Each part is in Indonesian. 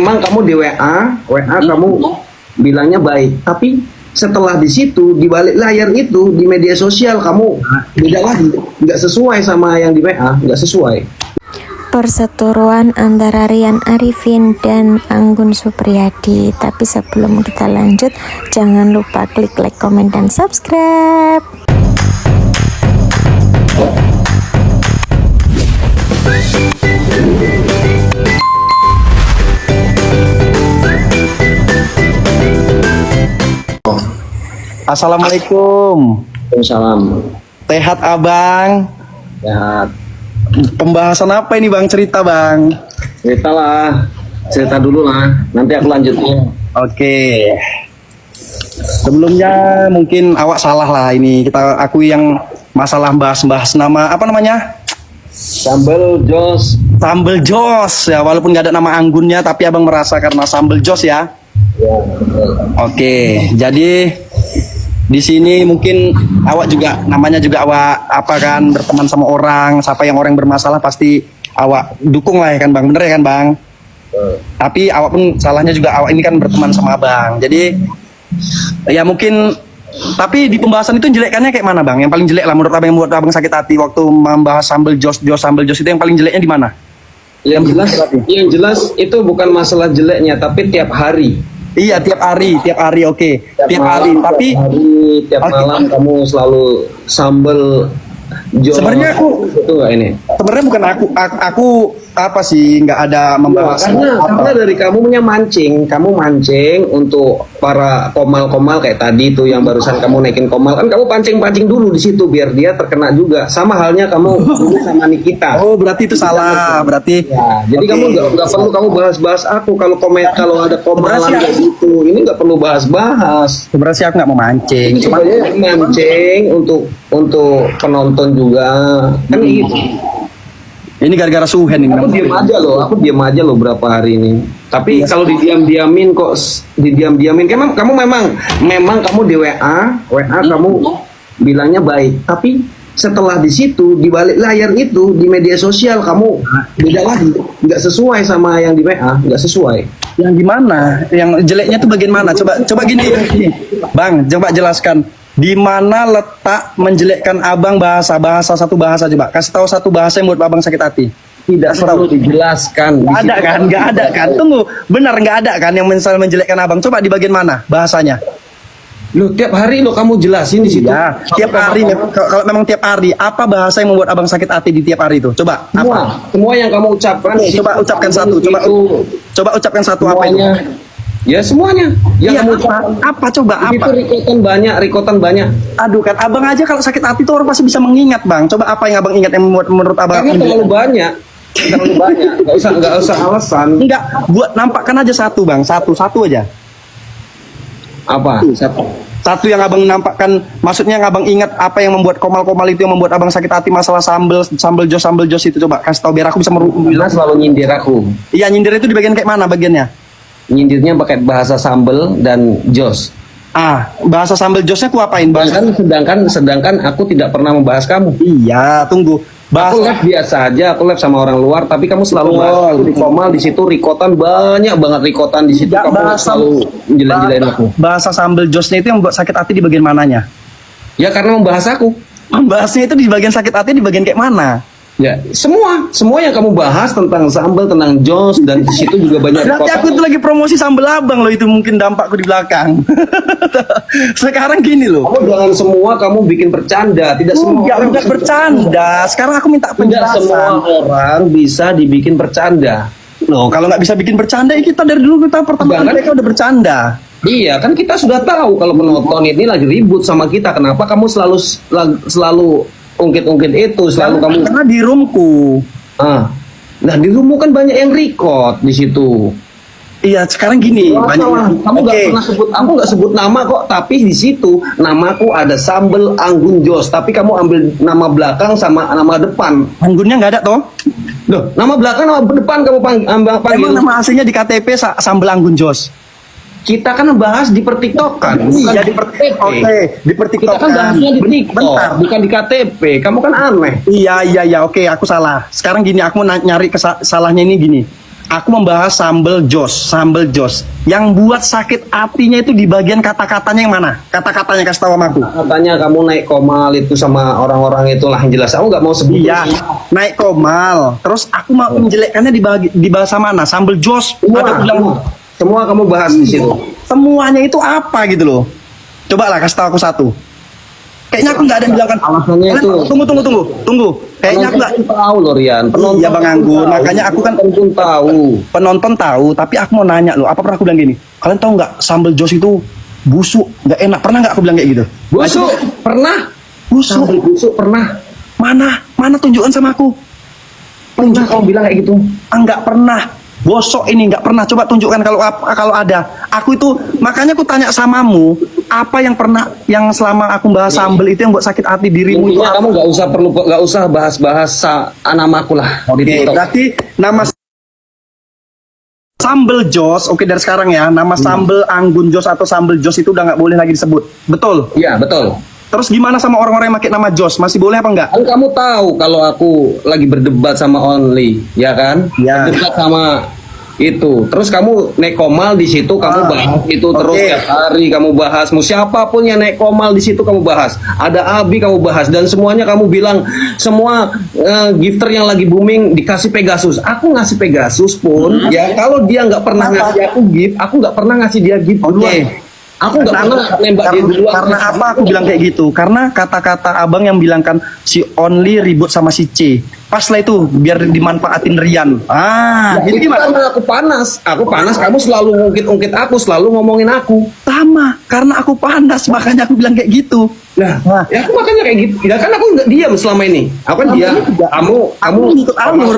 Memang kamu di WA kamu bilangnya baik, tapi setelah di situ di balik layar itu di media sosial kamu beda lagi, nggak sesuai sama yang di WA, nggak sesuai. Perseteruan antara Rian Arifin dan Anggun Supriyadi. Tapi sebelum kita lanjut, jangan lupa klik like, komen, dan subscribe. Assalamualaikum. Salam. Sehat abang? Sehat. Pembahasan apa ini bang? Cerita bang. Cerita dulu lah, nanti aku lanjutin. Oke. Sebelumnya mungkin awak salah lah ini. Aku yang masalah bahas nama apa namanya? Sambal Jos. Sambal Jos ya, walaupun nggak ada nama anggunnya, tapi abang merasa karena Sambal Jos ya. Ya, Oke, jadi di sini mungkin awak juga namanya juga awak apa kan berteman sama orang, siapa yang orang bermasalah pasti awak dukung lah ya kan bang, bener ya kan bang? Tapi awak pun salahnya juga awak ini kan berteman sama abang, jadi ya mungkin tapi di pembahasan itu jelekkannya kayak mana bang? Yang paling jelek lah menurut abang yang membuat abang sakit hati waktu membahas Sambal Jos itu yang paling jeleknya di mana? Yang jelas itu bukan masalah jeleknya, tapi tiap hari. Iya tiap hari oke. Tiap hari tapi tiap malam kamu selalu sambal Jos. Sebenarnya itu enggak ini? Sebenarnya bukan aku apa sih nggak ada membahas karena dari kamu mancing untuk para komal kayak tadi tuh yang barusan kamu naikin komal kan kamu pancing dulu di situ biar dia terkena juga, sama halnya kamu dulu sama Nikita. Oh berarti itu salah berarti ya, jadi kamu nggak perlu kamu bahas aku kalau ada komalan kayak gitu, ini nggak perlu bahas. Sebenarnya aku nggak mau mancing, cuma mancing untuk penonton juga kan gitu. Ini gara-gara Suhen ini. Aku diam aja loh berapa hari ini. Tapi kalau didiam-diamin kamu memang kamu di WA kamu bilangnya baik, tapi setelah di situ di balik layar itu di media sosial kamu beda lagi, nggak sesuai sama yang di WA, nggak sesuai. Yang gimana? Yang jeleknya tuh bagian mana? Coba gini, Bang, coba jelaskan. Di mana letak menjelekkan abang satu bahasa coba kasih tahu satu bahasa yang buat abang sakit hati. Tidak perlu dijelaskan. Nggak ada kan? Tunggu, benar nggak ada kan yang misalnya menjelekkan abang? Coba di bagian mana bahasanya? Loh, tiap hari lo kamu jelasin di situ. Ya, tiap hari. Kalau memang tiap hari, apa bahasa yang membuat abang sakit hati di tiap hari itu? Coba. Semua yang kamu ucapkan. Coba ucapkan satu. Coba ucapkan satu semuanya. Apa itu? Ya semuanya. Yang apa coba apa? Itu rikotan banyak. Aduh kan abang aja kalau sakit hati tuh orang pasti bisa mengingat bang. Coba apa yang abang ingat yang menurut abang? Karena terlalu banyak. Nggak usah alasan. Enggak, buat nampakkan aja satu bang, satu aja. Apa? Satu yang abang nampakkan, maksudnya yang abang ingat apa yang membuat komal itu yang membuat abang sakit hati masalah sambal jos itu, coba kasih tahu biar aku bisa merunut. Selalu nyindir aku. Iya nyindir itu di bagian kayak mana bagiannya? Nyindirnya pakai bahasa sambal dan jos. Bahasa sambal josnya aku apain bang? Sedangkan aku tidak pernah membahas kamu. Iya, tunggu. Aku live biasa aja, aku live sama orang luar, tapi kamu selalu bahas aku di komal di situ rikotan banyak banget di situ. Kamu selalu jelek-jelekin aku. Bahasa sambal josnya itu yang buat sakit hati di bagian mananya? Ya karena membahas aku. Membahasnya itu di bagian sakit hati di bagian kayak mana? Ya, semua yang kamu bahas tentang sambal, tentang jos, dan di situ juga banyak. Berarti aku tuh lagi promosi sambal abang loh, itu mungkin dampakku di belakang. Sekarang gini loh. Kamu jangan semua kamu bikin bercanda, tidak semua. Enggak bercanda. Sekarang aku minta penjelasan. Tidak semua orang bisa dibikin bercanda. Loh, kalau nggak bisa bikin bercanda, ya kita dari dulu kita pertama kali udah bercanda. Iya, kan kita sudah tahu kalau penonton ini lagi ribut sama kita. Kenapa kamu selalu ungkit-ungkit itu kamu karena di roomku. Nah di roommu kan banyak yang record di situ. Iya sekarang gini kamu nggak pernah aku nggak sebut nama kok, tapi di situ namaku ada Sambal Anggun Jos, tapi kamu ambil nama belakang sama nama depan. Anggunnya nggak ada toh? Loh, nama belakang nama depan kamu panggil. Emang nama aslinya di KTP Sambal Anggun Jos. Kita kan membahas di pertiktokan, iya di pertiktok. Oke, di pertiktokan. Kita kan bahasnya di TikTok, bukan di KTP. Kamu kan aneh. Iya, oke, aku salah. Sekarang gini, aku nyari salahnya ini gini. aku membahas sambal jos. Yang buat sakit hatinya itu di bagian kata-katanya yang mana? Kata-katanya kasih tahu sama aku. Katanya kamu naik komal itu sama orang-orang itulah yang jelas. Aku nggak mau sebut. Iya, naik komal. Terus aku mau menjelekkannya di bahasa mana? Sambal jos. Ada bilang Semua kamu bahas di situ. semuanya itu apa gitu loh. Coba lah kasih tahu aku satu. Kayaknya aku nggak ada yang bilang kan. Alasannya itu. Tunggu. Kayaknya aku nggak. Penonton tahu loh Rian. Iya Bang Anggun, tahu. makanya aku kan Penonton tahu. penonton tahu, tapi aku mau nanya loh, apa pernah aku bilang gini? Kalian tahu nggak sambal jos itu busuk, nggak enak? Pernah nggak aku bilang kayak gitu? Busuk pernah? Busuk. Sambal busuk pernah? Mana tunjukkan sama aku? Pernah kamu bilang kayak gitu? Nggak pernah. Bosok ini nggak pernah. Coba tunjukkan kalau ada. Aku itu makanya aku tanya samamu, apa yang pernah yang selama aku bahas sambal itu yang buat sakit hati dirimu itu? Intinya kamu nggak usah bahas-bahas namaku lah. Oke, di TikTok. berarti nama sambal jos, oke dari sekarang ya, nama sambal anggun jos atau sambal jos itu udah nggak boleh lagi disebut. Betul. Iya betul. Terus gimana sama orang-orang yang pakai nama jos? Masih boleh apa enggak? Kan kamu tahu kalau aku lagi berdebat sama Only, ya kan? Ya. Berdebat sama itu. Terus kamu naik komal di situ kamu bahas itu terus Oke. tiap hari kamu bahas. Mau siapapun yang naik komal di situ kamu bahas. Ada Abi kamu bahas dan semuanya kamu bilang semua gifter yang lagi booming dikasih Pegasus. Aku ngasih Pegasus pun ya kalau dia nggak pernah ngasih aku gift, aku nggak pernah ngasih dia gift duluan. Aku nggak pernah nembak dia duluan. Karena apa aku bilang kayak gitu? Karena kata-kata abang yang bilang kan si Only ribut sama si C. Pas lah itu biar dimanfaatin Rian. Ya, Jadi itu gimana? karena aku panas, kamu selalu ngungkit-ungkit aku, selalu ngomongin aku. Sama, karena aku panas makanya aku bilang kayak gitu. Nah, ya aku makanya kayak gitu. Ya kan aku nggak diam selama ini. Aku kan diam. Kamu ngikut alur.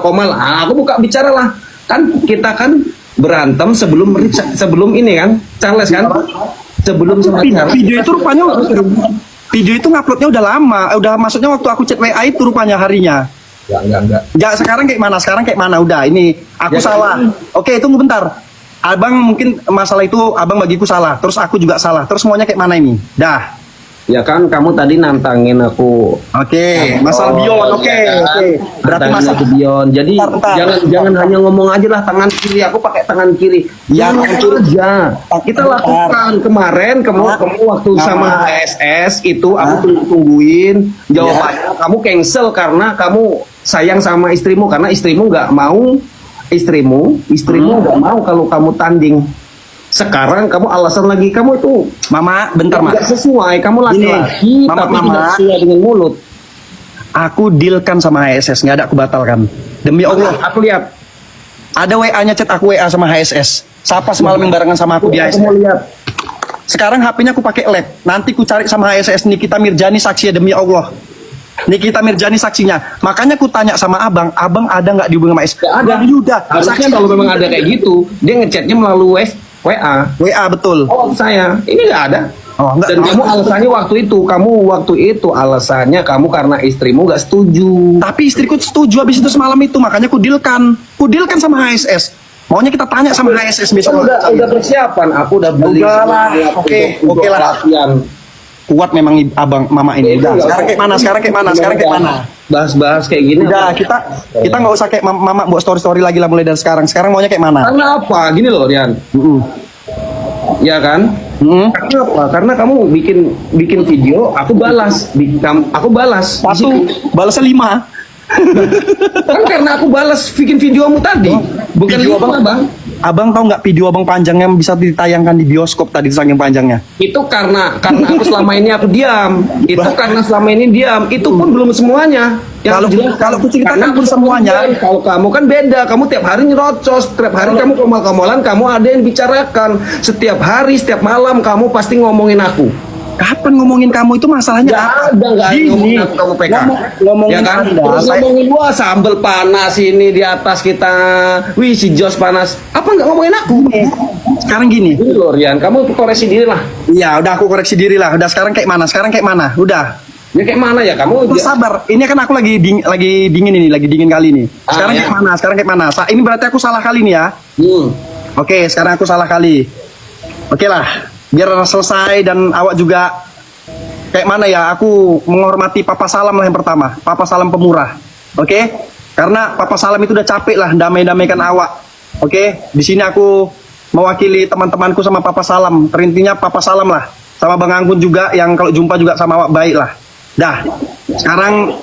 komal. Ah, aku buka bicara lah. Kan kita kan berantem sebelum ini kan, Charles kan? Sebelum sama Charles. Video itu rupanya video itu nguploadnya udah lama, udah maksudnya waktu aku chat WA itu rupanya harinya. Enggak. Ya sekarang kayak mana? Sekarang kayak mana? Udah ini aku Ya, salah. Oke, tunggu bentar. Abang mungkin masalah itu abang bagiku salah, terus aku juga salah. Terus maunya kayak mana ini? Dah. Ya kan kamu tadi nantangin aku. Oke, masalah Bion. Oke, ya kan? oke. Berarti Nantangin masalah aku Bion. Jadi Bentar. jangan hanya ngomong aja lah tangan kiri. Aku pakai tangan kiri. Ya, Jangan tangan kiri. aja. Kita Bentar. lakukan kemarin. Kamu waktu Nah. sama HSS itu aku tungguin jawabannya. Kamu cancel karena kamu sayang sama istrimu karena istrimu nggak mau nggak mau kalau kamu tanding. Sekarang kamu alasan lagi kamu itu Mama, bentar, Mak. nggak sesuai. Kamu laki-laki Gini, tapi Mama. tidak sesuai dengan mulut. Aku dealkan sama HSS, nggak ada aku batalkan. Demi Allah, Aku lihat. ada WA-nya chat aku WA sama HSS. Siapa semalam yang barengan sama aku di Aku mau HSS? lihat. Sekarang HP-nya aku pakai lab. Nanti ku cari sama HSS Nikita Mirjani saksi ya demi Allah. Nikita Mirjani saksinya. Makanya aku tanya sama abang ada nggak dihubungi sama HSS? Nggak ada. Yuda, Harusnya kalau memang ada kayak gitu, dia ngechatnya melalui WA. WA betul. Oh saya, ini nggak ada. Oh, enggak. Dan kamu alasannya waktu itu alasannya kamu karena istrimu nggak setuju. Tapi istriku setuju habis itu semalam itu, makanya ku dealkan sama HSS. Maunya kita tanya sama HSS besok. Udah persiapan, aku udah beli. Udah lah, semuanya oke untuk lah. latihan. Kuat memang abang mama ini. Udah, sekarang kayak mana? Bahas-bahas kayak gini. Udah, kita nggak usah kayak mama buat story lah mulai dari sekarang. Sekarang maunya kayak mana? Karena apa? Gini loh, Rian. Ya kan? Karena apa? Karena kamu bikin video, aku balas. Aku balas. Satu, balasnya 5. Kan karena aku balas bikin videomu tadi. Bukan Video lima, Bang. Abang tahu nggak video abang panjang yang bisa ditayangkan di bioskop tadi saking panjangnya? Itu karena aku selama ini aku diam. Itu karena selama ini diam. Itu pun belum semuanya. Kalau ku ceritakan karena pun semuanya. Kalau kamu kan beda. Kamu tiap hari nyerocos. Tiap hari kamu komal-komalan. Kamu ada yang bicarakan. Setiap hari, setiap malam kamu pasti ngomongin aku. Kapan ngomongin kamu itu masalahnya? Nggak ada ngomongin aku kamu PK. Ngomongin ya kan? Anda, Terus saya- ngomongin wah sambel panas ini di atas kita. Wih si Jos panas. Apa nggak ngomongin aku? Sekarang gini. Ini loh Rian, kamu koreksi diri lah. Iya, udah aku koreksi diri lah. Udah sekarang kayak mana? Udah. Ya kayak mana ya kamu? Terus sabar. Ini kan aku lagi dingin kali ini. Sekarang ya. kayak mana? Ini berarti aku salah kali nih ya. Oke, sekarang aku salah kali. Oke lah, biar selesai dan awak juga kayak mana ya? Aku menghormati Papa Salam lah yang pertama. Papa Salam pemurah. Oke? Karena Papa Salam itu udah capek lah damai-damaikan awak. Oke, di sini aku mewakili teman-temanku sama Papa Salam. Terintinya Papa Salam lah, sama Bang Anggun juga yang kalau jumpa juga sama awak baik lah. Dah, sekarang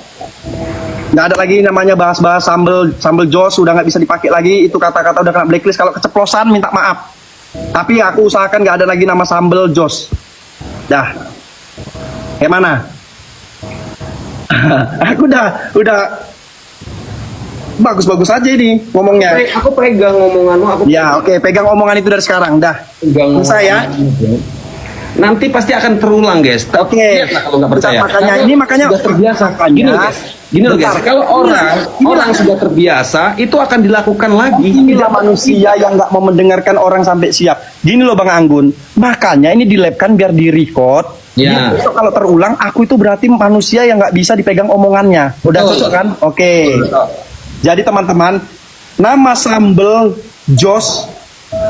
nggak ada lagi namanya bahas-bahas sambel jos, udah nggak bisa dipakai lagi. Itu kata-kata udah kena blacklist. Kalau keceplosan minta maaf. Tapi aku usahakan nggak ada lagi nama sambel jos. Dah, kayak mana? Aku udah bagus-bagus aja ini ngomongnya. Aku pegang omonganmu, aku Ya, oke, pegang omongan itu dari sekarang, dah. pegang Saya. Nanti pasti akan terulang, guys. Oke. Lihatlah kalau nggak percaya. Makanya sudah terbiasa. Gini loh, guys. Gini loh, guys. Kalau orang sudah terbiasa, itu akan dilakukan lagi. Inilah manusia yang nggak mau mendengarkan orang sampai siap. Gini loh Bang Anggun, makanya ini di lab kan biar di record. Ya. Biar besok kalau terulang, aku itu berarti manusia yang nggak bisa dipegang omongannya. Udah Betul. cocok kan? Oke. Jadi teman-teman, nama sambel Jos,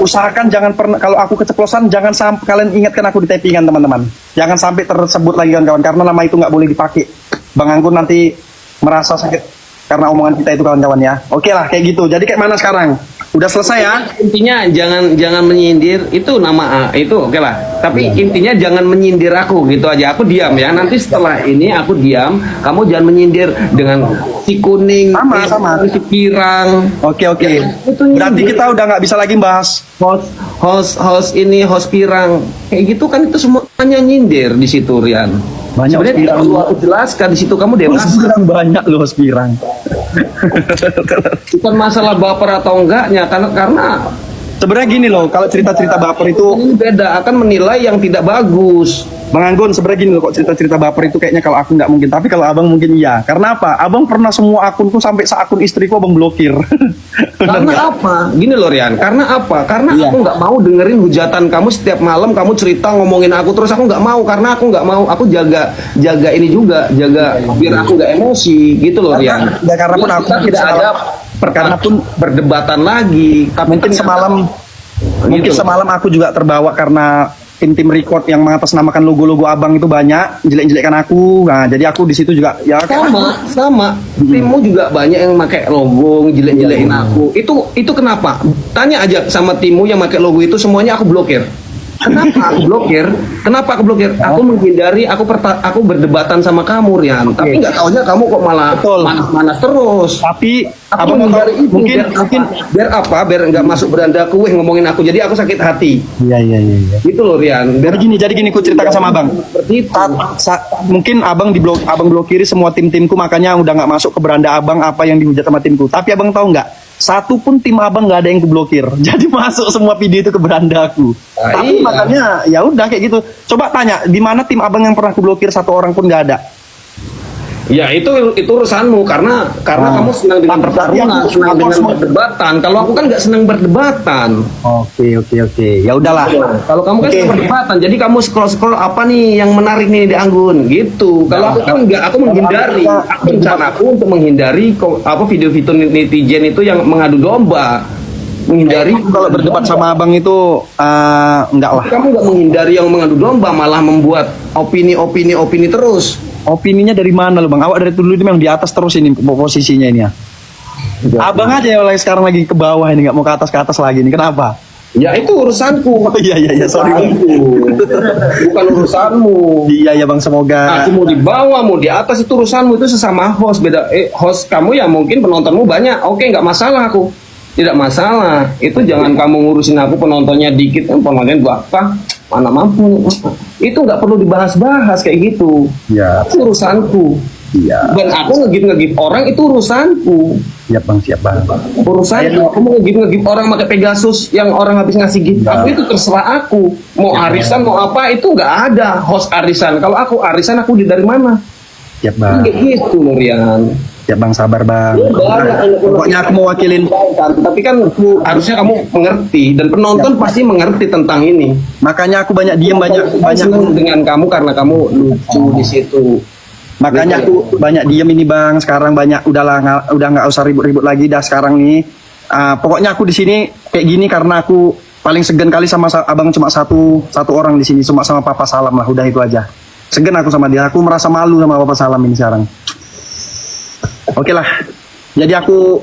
usahakan jangan pernah, kalau aku keceplosan jangan sampai kalian ingatkan aku di typingan teman-teman. Jangan sampai tersebut lagi kawan-kawan, karena nama itu nggak boleh dipakai. Bang Anggun nanti merasa sakit karena omongan kita itu kawan-kawan ya. Oke lah kayak gitu. Jadi kayak mana sekarang? Udah selesai ya? Intinya jangan menyindir, itu nama itu oke lah. Tapi intinya jangan menyindir aku gitu aja. Aku diam ya. Nanti setelah ini aku diam, kamu jangan menyindir dengan si kuning, Sama. si pirang. Oke. Ya, itu Berarti nyindir. kita udah nggak bisa lagi bahas. host ini host pirang kayak gitu kan, itu semuanya nyindir di situ Rian. Banyak Sebenarnya host tidak pirang. perlu aku jelaskan di situ, kamu dewasa. Pirang banyak loh pirang. Bukan masalah baper atau enggaknya, karena Sebenarnya gini loh, kalau cerita-cerita baper itu, ini beda, akan menilai yang tidak bagus. Bang Anggun sebenarnya gini loh, kok cerita-cerita baper itu kayaknya kalau aku nggak mungkin, tapi kalau abang mungkin iya. Karena apa? Abang pernah semua akunku sampai seakun istriku abang blokir. Karena apa? Gini loh Rian, karena apa? Karena Iya. aku nggak mau dengerin hujatan kamu setiap malam, kamu cerita ngomongin aku terus, aku nggak mau, karena aku nggak mau, aku jaga ini juga, jaga biar aku nggak emosi gitu loh Rian. Ya, karena pun aku Kita tidak ada karena pun perdebatan lagi. Tapi mungkin Gitu. semalam aku juga terbawa karena tim record yang mengatasnamakan logo-logo abang itu banyak jelek-jelekkan aku. Nah, jadi aku di situ juga ya sama timmu juga banyak yang pakai logo jelek-jelekin aku. Itu kenapa? Tanya aja sama timmu yang pakai logo itu, semuanya aku blokir. Kenapa aku blokir? Aku menghindari, aku berdebatan sama kamu Rian. Tapi nggak taunya kamu kok malah Betul. manas terus. tapi Aku abang menghindari itu, mungkin biar nggak masuk beranda kue ngomongin aku, jadi aku sakit hati. iya. Gitu loh Rian. Biar Jadi gini ku ceritakan sama abang. seperti itu. Mungkin abang abang blokiri semua tim-timku, makanya udah nggak masuk ke beranda abang apa yang dihujat sama timku. Tapi abang tahu nggak? Satu pun tim abang nggak ada yang kublokir. Jadi masuk semua video itu ke beranda aku. Ah, Tapi iya. makanya ya udah kayak gitu. Coba tanya di mana tim abang yang pernah kublokir satu orang pun nggak ada. Ya itu urusanmu, karena kamu senang dengan pertarungan, senang dengan perdebatan. Kalau aku kan nggak senang berdebatan. Oke. Ya udahlah. Kalau kamu kan Oke. senang perdebatan, jadi kamu scroll apa nih yang menarik nih di Anggun gitu. Kalau aku kan nggak, aku menghindari. Aku rencanaku untuk menghindari video-video netizen itu yang mengadu domba, menghindari. Kalau berdebat sama abang itu enggak lah. Kamu nggak menghindari yang mengadu domba, malah membuat opini terus. Opininya dari mana lo bang? Awak dari dulu itu memang di atas terus ini posisinya ini ya. Abang aja yang sekarang lagi ke bawah ini, nggak mau ke atas lagi ini. Kenapa? Ya itu urusanku. Oh iya sorry bang. Bukan urusanmu. Iya bang, semoga. Aku mau di bawah, mau di atas, itu urusanmu, itu sesama host. Beda host kamu ya mungkin penontonmu banyak. Oke, nggak masalah aku. Tidak masalah. Itu jangan kamu ngurusin aku penontonnya dikit, penontonnya berapa? Mana mampu. Itu nggak perlu dibahas-bahas kayak gitu. Ya. Itu urusanku. Iya. Dan aku nge-give orang itu urusanku. Siap bang. Urusanku. Aku mau nge-give orang pakai Pegasus yang orang habis ngasih gift. Aku itu terserah aku. Mau arisan mau apa itu nggak ada host arisan. Kalau aku arisan aku dari mana? Siap bang. Kayak gitu loh Rian. Siap bang, sabar bang. Pokoknya aku mau wakilin. Tapi kan harusnya kamu mengerti, dan penonton pasti mengerti tentang ini. Makanya aku banyak diem, banyak Senang dengan kamu karena kamu lucu di situ. Makanya aku banyak diem ini bang. Sekarang banyak udah nggak usah ribut-ribut lagi dah sekarang nih. Pokoknya aku di sini kayak gini karena aku paling segan kali sama abang, cuma satu orang di sini, cuma sama Papa Salam lah. Udah itu aja. Segan aku sama dia. Aku merasa malu sama Papa Salam ini sekarang. Oke lah. Jadi aku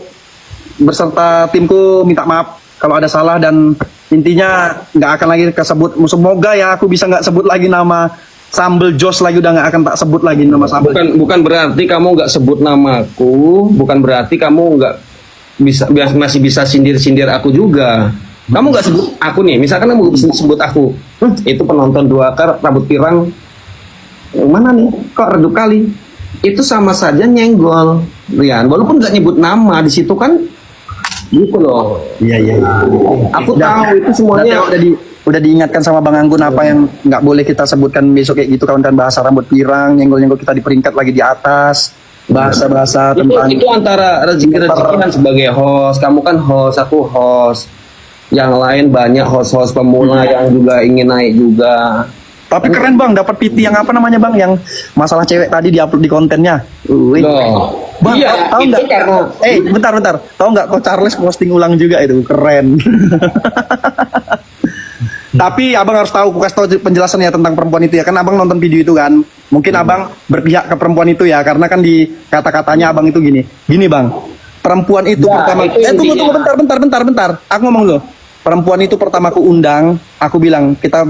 berserta timku minta maaf kalau ada salah, dan intinya nggak akan lagi kesebut. Semoga ya aku bisa nggak sebut lagi nama Sambal Jos lagi, udah nggak akan tak sebut lagi nama Sambal. Bukan berarti kamu nggak sebut namaku, bukan berarti kamu nggak masih bisa sindir aku juga. Kamu nggak sebut aku nih, misalkan kamu sebut aku, itu penonton 2K rambut pirang, yang mana nih? Kok redup kali? Itu sama saja nyenggol, Rian. Walaupun nggak nyebut nama di situ kan, gitu loh. Iya. Aku tahu itu semuanya. Udah diingatkan sama Bang Anggun apa yang nggak boleh kita sebutkan besok kayak gitu, kawan-kawan. Bahasa rambut pirang, nyenggol-nyenggol kita di peringkat lagi di atas. Bahasa-bahasa tentang itu antara rezeki-rezeki kan sebagai host. Kamu kan host, aku host. Yang lain banyak host-host pemula yang juga ingin naik juga. Tapi keren Bang, dapat PT yang apa namanya Bang, yang masalah cewek tadi diupload di kontennya. Loh. Bang, Iya, tahu itu nggak? karena Bentar. Tahu nggak kok Charles posting ulang juga itu, keren. Tapi abang harus tahu, aku kasih tahu penjelasannya tentang perempuan itu ya. Kan abang nonton video itu kan. Mungkin abang berpihak ke perempuan itu ya, karena kan di kata-katanya abang itu gini Bang. Perempuan itu Ya, pertama. itu Tunggu, bentar. Aku ngomong dulu. Perempuan itu pertama aku undang, aku bilang kita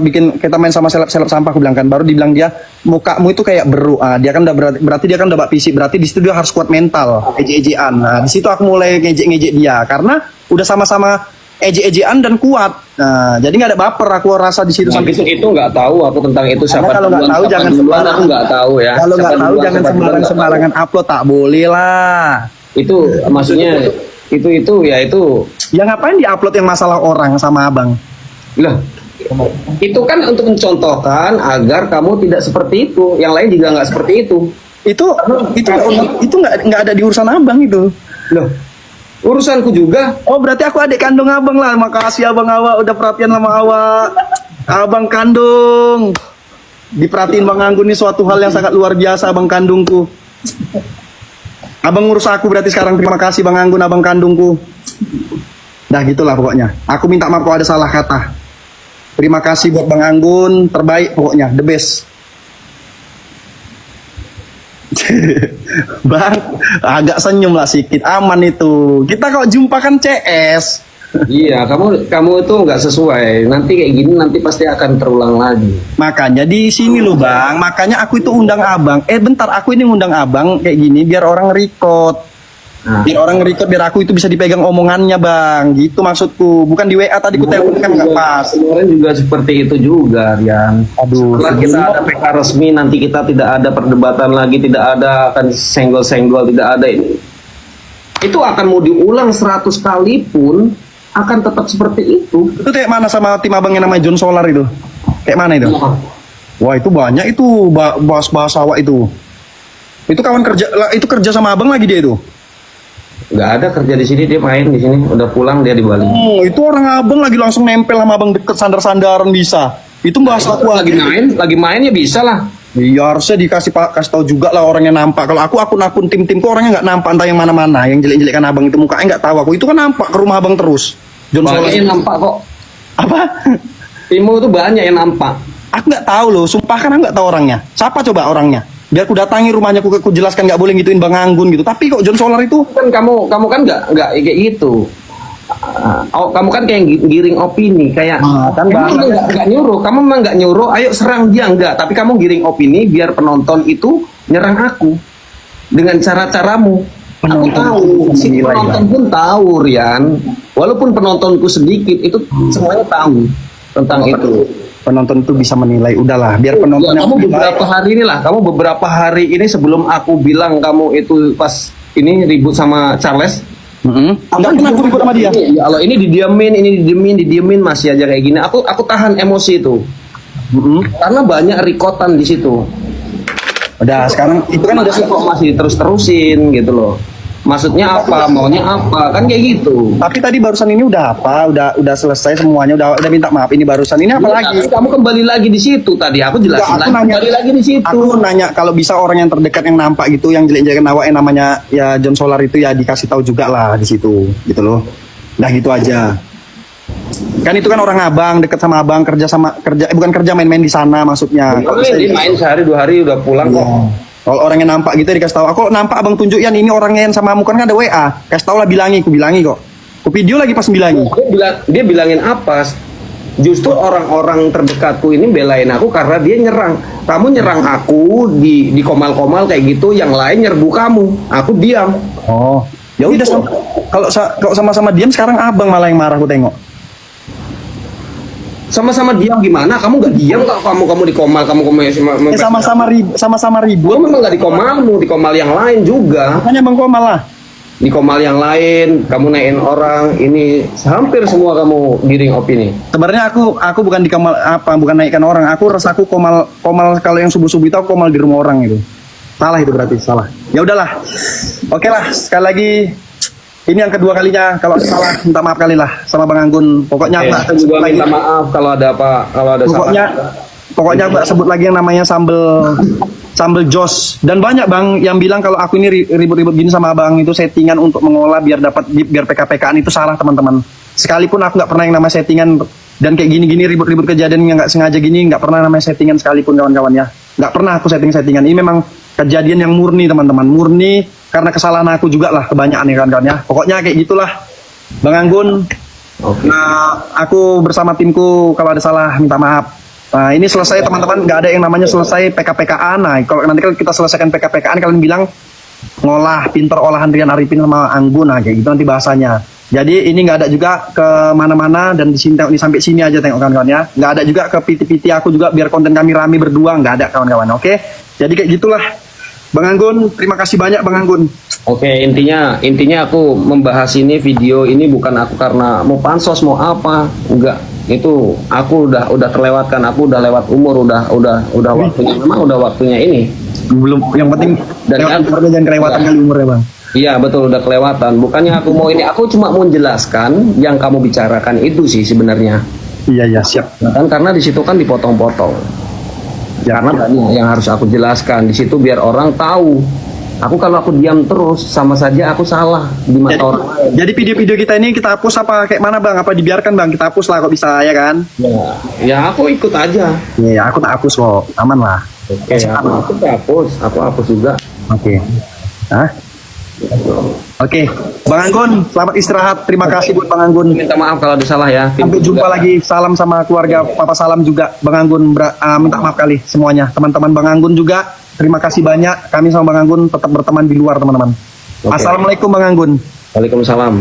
main sama seleb sampah, aku bilang kan. Baru dibilang dia, mukamu itu kayak beru. Dia kan udah berarti dia kan udah bak fisik, berarti di situ dia harus kuat mental, eje-ejean. Nah, di situ aku mulai ngejek-ngejek dia karena udah sama-sama eje-ejean dan kuat. Nah, jadi nggak ada baper, aku rasa di situ. Nah, sampai itu nggak tahu aku tentang itu, siapa kalau nggak tahu jangan sembarangan. aku nggak tahu ya. Kalau nggak Siapa tahu duluan, jangan siapa duluan, nggak sembarangan upload, tak boleh lah. Itu maksudnya itu ya itu. Ya ngapain diupload yang masalah orang sama abang? Lah, itu kan untuk mencontohkan agar kamu tidak seperti itu. Yang lain juga nggak seperti itu. Itu nggak ada di urusan abang itu. Loh, urusanku juga. Oh berarti aku adik kandung abang lah. Makasih abang Awa udah perhatian sama Awa. Abang kandung. Diperhatiin Bang Anggun ini suatu hal yang sangat luar biasa, abang kandungku. Abang ngurus aku berarti sekarang. Terima kasih Bang Anggun, abang kandungku. Dah gitulah pokoknya. Aku minta maaf kalau ada salah kata. Terima kasih buat Bang Anggun, terbaik pokoknya, the best. Bang, agak senyum lah sedikit, aman itu. Kita kalau jumpa kan CS. Iya, kamu itu nggak sesuai. Nanti kayak gini nanti pasti akan terulang lagi. Makanya di sini loh Bang, makanya aku itu undang abang. Bentar, aku ini ngundang abang kayak gini biar orang record. Biar orang record, biar aku itu bisa dipegang omongannya Bang. Gitu maksudku. Bukan di WA tadi ku telepon kan nggak pas. Kemarin juga seperti itu juga, Rian. Aduh, Setelah kita ada PK resmi, nanti kita tidak ada perdebatan lagi, tidak ada akan senggol-senggol, tidak ada ini. Itu akan mau diulang 100 kali pun akan tetap seperti itu. Itu kayak mana sama tim abang yang namanya John Solar itu? Kayak mana itu? Wah itu banyak itu bahas awak itu. Itu kawan kerja sama abang lagi dia itu. Nggak ada kerja di sini, dia main di sini. Udah pulang dia di Bali. Itu orang abang lagi langsung nempel sama abang deket sandar-sandaran bisa. Itu bahas aku lagi main ya bisa lah. Iya harusnya kasih tahu juga lah orang yang nampak. Kalau aku akun tim-timku orangnya nggak nampak, entah yang mana-mana. Yang jelek-jelek kan abang itu mukanya nggak tahu aku. Itu kan nampak ke rumah abang terus. John Solar yang nampak kok. Apa? Timmu itu banyak yang nampak. Aku nggak tahu loh, sumpah kan aku nggak tahu orangnya. Siapa coba orangnya? Biar aku datangi rumahnya, aku jelaskan nggak boleh gituin Bang Anggun gitu. Tapi kok John Solar itu kan kamu kan nggak kayak gitu. Kamu kan kayak giring opini kayak kan nggak nyuruh, kamu memang nggak nyuruh, ayo serang dia enggak, tapi kamu giring opini biar penonton itu nyerang aku dengan cara-caramu. Aku tahu, si penonton pun tahu Rian, walaupun penontonku sedikit itu semuanya tahu tentang itu. Penonton itu bisa menilai, udahlah biar penonton Ya, kamu beberapa hari ini sebelum aku bilang kamu itu pas ini ribut sama Charles. Enggak pernah aku ribut sama dia. Ya, kalau ini didiemin masih aja kayak gini. Aku tahan emosi itu. Karena banyak rekotan di situ. Udah sekarang itu kan udah kok masih terus-terusin gitu loh. Maksudnya apa? Maunya apa? Kan kayak gitu. Tapi tadi barusan ini udah apa? Udah selesai semuanya, udah minta maaf ini barusan. Ini apa lagi? Kamu kembali lagi di situ tadi. Aku jelasin lagi. Kembali lagi di situ. Aku nanya kalau bisa orang yang terdekat yang nampak gitu, yang jelek-jelekan awak yang namanya ya John Solar itu ya dikasih tahu juga lah di situ, gitu loh. Udah gitu aja. Kan itu kan orang abang, dekat sama abang, bukan kerja main-main di sana maksudnya. Dia main sehari 2 hari udah pulang kok. Kalau orang yang nampak gitu dikasih tahu. Aku nampak abang tunjuk Yan ini orangnya yang sama kamu kan ada WA. Kasih tahu lah bilangi, aku bilangi kok. Aku video lagi pas bilangi. Dia bilangin apa? Justru orang-orang terdekatku ini belain aku karena dia nyerang. Kamu nyerang aku di komal-komal kayak gitu, yang lain nyerbu kamu. Aku diam. Oh, ya udah kalau sama-sama diam sekarang abang malah yang marah aku tengok. Sama-sama diam gimana? Kamu nggak diam kalau kamu di komal, Sama-sama ribut. Gue memang nggak di komalmu, di komal yang lain juga. Makanya bang kok malah. Di komal yang lain, kamu naikin orang, ini hampir semua kamu giring opini. Sebenarnya aku bukan di komal bukan naikkan orang. Aku rasaku komal kalau yang subuh-subuh itu aku komal di rumah orang itu. Salah itu berarti salah. Ya udahlah. Oke lah, sekali lagi ini yang kedua kalinya. Kalau ada salah minta maaf kali lah sama Bang Anggun. Pokoknya aku Aku juga minta maaf kalau ada apa, kalau ada pokoknya aku gak sebut lagi yang namanya sambel jos. Dan banyak bang yang bilang kalau aku ini ribut-ribut gini sama abang itu settingan untuk mengolah biar PK-PKan itu salah teman-teman. Sekalipun aku nggak pernah yang namanya settingan dan kayak gini-gini ribut-ribut kejadian yang nggak sengaja gini, nggak pernah namanya settingan sekalipun kawan-kawan ya. Nggak pernah aku settingan. Ini memang kejadian yang murni teman-teman, murni karena kesalahan aku juga lah kebanyakan ya kawan-kawan ya. Pokoknya kayak gitulah Bang Anggun. Okay. Nah, aku bersama timku kalau ada salah minta maaf. Nah, ini selesai teman-teman, nggak ada yang namanya selesai PK-PKan. Nah, kalau nanti kita selesaikan PK-PKan, kalian bilang ngolah pinter olahan Rian Arifin sama Anggun, nah kayak gitu nanti bahasanya. Jadi ini nggak ada juga ke mana-mana dan di sini sampai sini aja tengok kawan-kawan ya. Nggak ada juga ke PT aku juga biar konten kami rame berdua, nggak ada kawan-kawan. Oke, jadi kayak gitulah. Bang Anggun, terima kasih banyak Bang Anggun. Oke, intinya aku membahas ini video ini bukan aku karena mau pansos mau apa, enggak. Itu aku udah terlewatkan, aku udah lewat umur, udah waktunya, memang udah waktunya ini. Belum, yang penting Dan jangan kelewatan kali umurnya Bang. Iya betul, udah kelewatan. Bukannya aku mau ini, aku cuma mau menjelaskan yang kamu bicarakan itu sih sebenarnya. Iya siap. Kan karena di situ kan dipotong-potong. Ya. Karena banyak yang harus aku jelaskan di situ biar orang tahu. Kalau aku diam terus sama saja aku salah di mata orang lain. Jadi video-video kita ini kita hapus apa kayak mana Bang? Apa dibiarkan Bang? Kita hapus lah kok bisa ya kan? Ya aku ikut aja. Iya, aku tak hapus kok, aman lah. Oke, aku hapus juga. Oke. Hah? Oke, Bang Anggun, selamat istirahat. Terima kasih buat Bang Anggun. Minta maaf kalau ada salah ya. Sampai jumpa lagi. Salam sama keluarga Papa Salam juga. Bang Anggun, minta maaf kali semuanya. Teman-teman Bang Anggun juga, terima kasih banyak. Kami sama Bang Anggun tetap berteman di luar teman-teman. Oke. Assalamualaikum Bang Anggun. Waalaikumsalam.